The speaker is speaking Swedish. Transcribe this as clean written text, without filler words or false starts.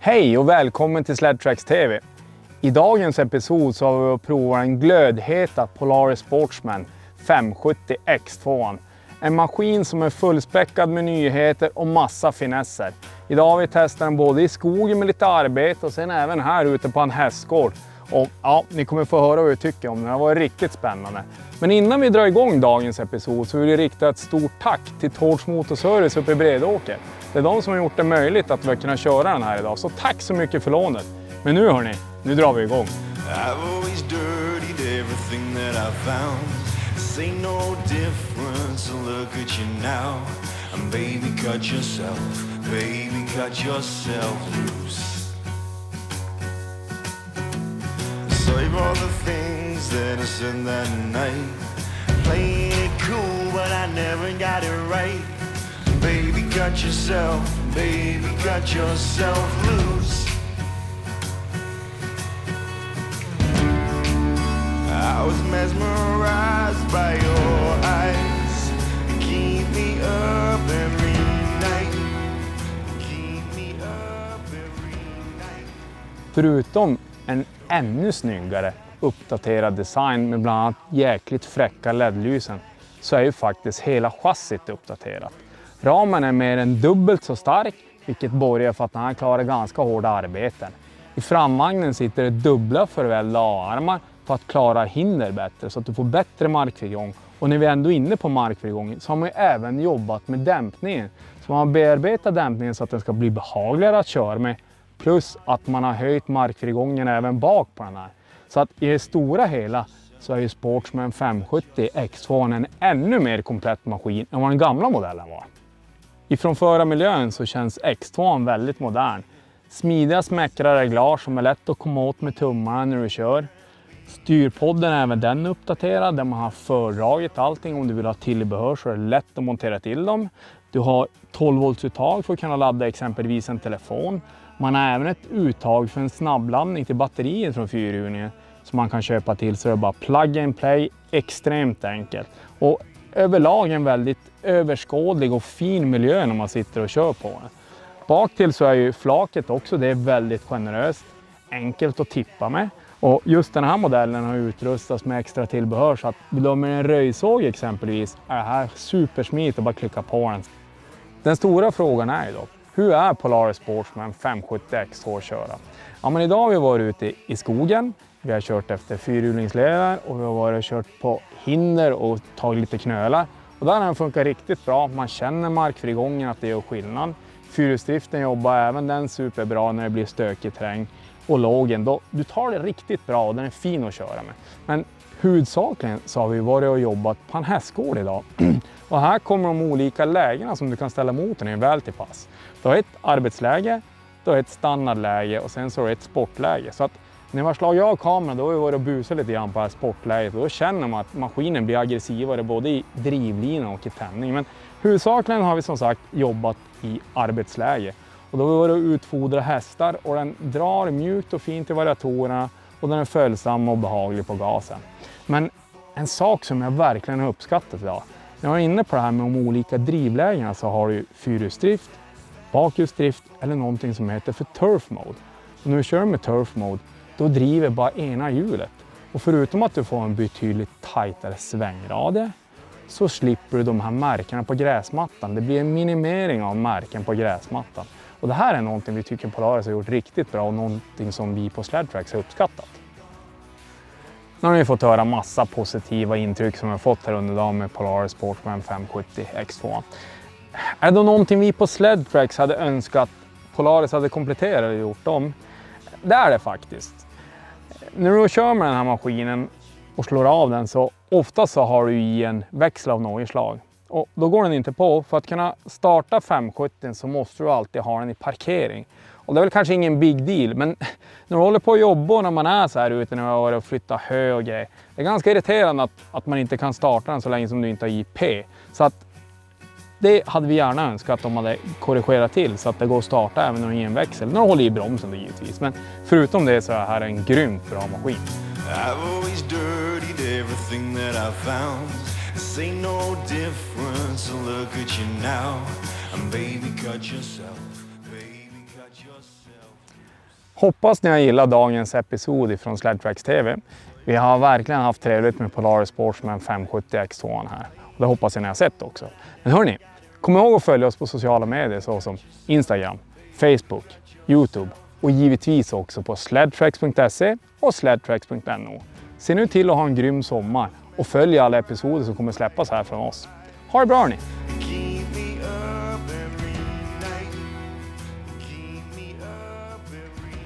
Hej och välkommen till Sledtracks TV. I dagens episod så har vi provat en glödheta Polaris Sportsman 570 X2. En maskin som är fullspäckad med nyheter och massa finesser. Idag har vi testat den både i skogen med lite arbete och sen även här ute på en hästgård. Och ja, ni kommer få höra vad vi tycker om den. Det har varit riktigt spännande. Men innan vi drar igång dagens episod så vill vi rikta ett stort tack till Torch Motorservice uppe i Bredåker. Det är de som har gjort det möjligt att vi kunna köra den här idag. Så tack så mycket för lånet. Men nu hörni, nu drar vi igång. I've always dirtied everything that I found. Say no difference, so look at you now. And baby, cut yourself loose. Save all the things that I said that night. Playing it cool, but I never got it right. Baby, cut yourself loose. I was mesmerized by your eyes. Keep me up every night. Keep me up every night. Förutom en ännu snyggare uppdaterad design med bland annat jäkligt fräcka LED-lysen så är ju faktiskt hela chassit uppdaterat. Ramen är mer än dubbelt så stark, vilket borgar för att den här klarar ganska hårda arbeten. I framvagnen sitter det dubbla förvällda A-armar för att klara hinder bättre så att du får bättre markfrigång. Och när vi är ändå inne på markfrigången så har man ju även jobbat med dämpningen. Så man har bearbetat dämpningen så att den ska bli behagligare att köra med. Plus att man har höjt markfrigången även bak på den här. Så att i det stora hela så är ju Sportsman 570 X2 en ännu mer komplett maskin än vad den gamla modellen var. Ifrån förarmiljön så känns X2 väldigt modern. Smidiga smäckra reglage som är lätt att komma åt med tummarna när du kör. Styrpodden är även den uppdaterad där man har fördragit allting. Om du vill ha tillbehör så är det lätt att montera till dem. Du har 12 volts uttag för att kunna ladda exempelvis en telefon. Man har även ett uttag för en snabbladdning till batteriet från fyrhjulingen som man kan köpa till, så det är bara plug and play, extremt enkelt. Och överlag en väldigt överskådlig och fin miljö när man sitter och kör på den. Bak till så är ju flaket också, det är väldigt generöst, enkelt att tippa med. Och just den här modellen har utrustats med extra tillbehör så att vill du ha med en röjsåg exempelvis är det här supersmidigt att bara klicka på den. Den stora frågan är ju då, hur är Polaris Sportsman 570 X2 att köra? Ja, men idag har vi varit ute i skogen, vi har kört efter fyrhjulingsleder och vi har varit och kört på hinder och tagit lite knölar. Och där har den funkat riktigt bra, man känner markfrigången att det gör skillnad. Fyrhjulsdriften jobbar även den superbra när det blir stökig terräng. Och lågen, då, du tar det riktigt bra och den är fin att köra med. Men huvudsakligen så har vi varit och jobbat på en hästgård idag. Och här kommer de olika lägena som du kan ställa motorn i väl till pass. Du har ett arbetsläge, du har ett standardläge och sen så har du ett sportläge. Så att när man slagit av kameran då har vi varit och busat lite grann på det här sportläget. Och då känner man att maskinen blir aggressivare både i drivlinan och i tändning. Men huvudsakligen har vi som sagt jobbat i arbetsläge. Och då har vi varit och utfodrat hästar och den drar mjukt och fint i variatorerna och den är följsam och behaglig på gasen. Men en sak som jag verkligen har uppskattat idag, när jag är inne på det här med de olika drivlägena så har du fyrhjulsdrift, bakhjulsdrift eller någonting som heter för turf mode. Och när du kör med turf mode då driver bara ena hjulet. Och förutom att du får en betydligt tajtare svängradie så slipper du de här märkena på gräsmattan. Det blir en minimering av märken på gräsmattan. Och det här är någonting vi tycker Polaris har gjort riktigt bra och någonting som vi på Sledtracks har uppskattat. Nu har ni fått höra massa positiva intryck som vi har fått här under dagen med Polaris Sportsman 570 X2. Är det någonting vi på Sledtracks hade önskat Polaris hade kompletterat och gjort om? Det är det faktiskt. När du kör med den här maskinen och slår av den så ofta så har du i en växel av något slag. Och då går den inte på. För att kunna starta 570 så måste du alltid ha den i parkering. Och det är väl kanske ingen big deal, men när du håller på att jobba och när man är så här ute när man har varit och flyttat hö och grejer. Det är ganska irriterande att man inte kan starta den så länge som du inte har IP. Så att det hade vi gärna önskat att de hade korrigerat till så att det går att starta även när du är i en växel. När du håller i bromsen då givetvis. Men förutom det så är det här en grymt bra maskin. I've always dirtied everything that I found. Say no difference, so look at you now. And baby, cut yourself. Hoppas ni har gillat dagens episod från Sledtracks TV. Vi har verkligen haft trevligt med Polaris Sportsman 570 X2 här. Och det hoppas jag ni har sett också. Men hörni, kom ihåg att följa oss på sociala medier såsom Instagram, Facebook, YouTube och givetvis också på sledtracks.se och sledtracks.no. Se nu till att ha en grym sommar och följ alla episoder som kommer släppas här från oss. Ha det bra ni!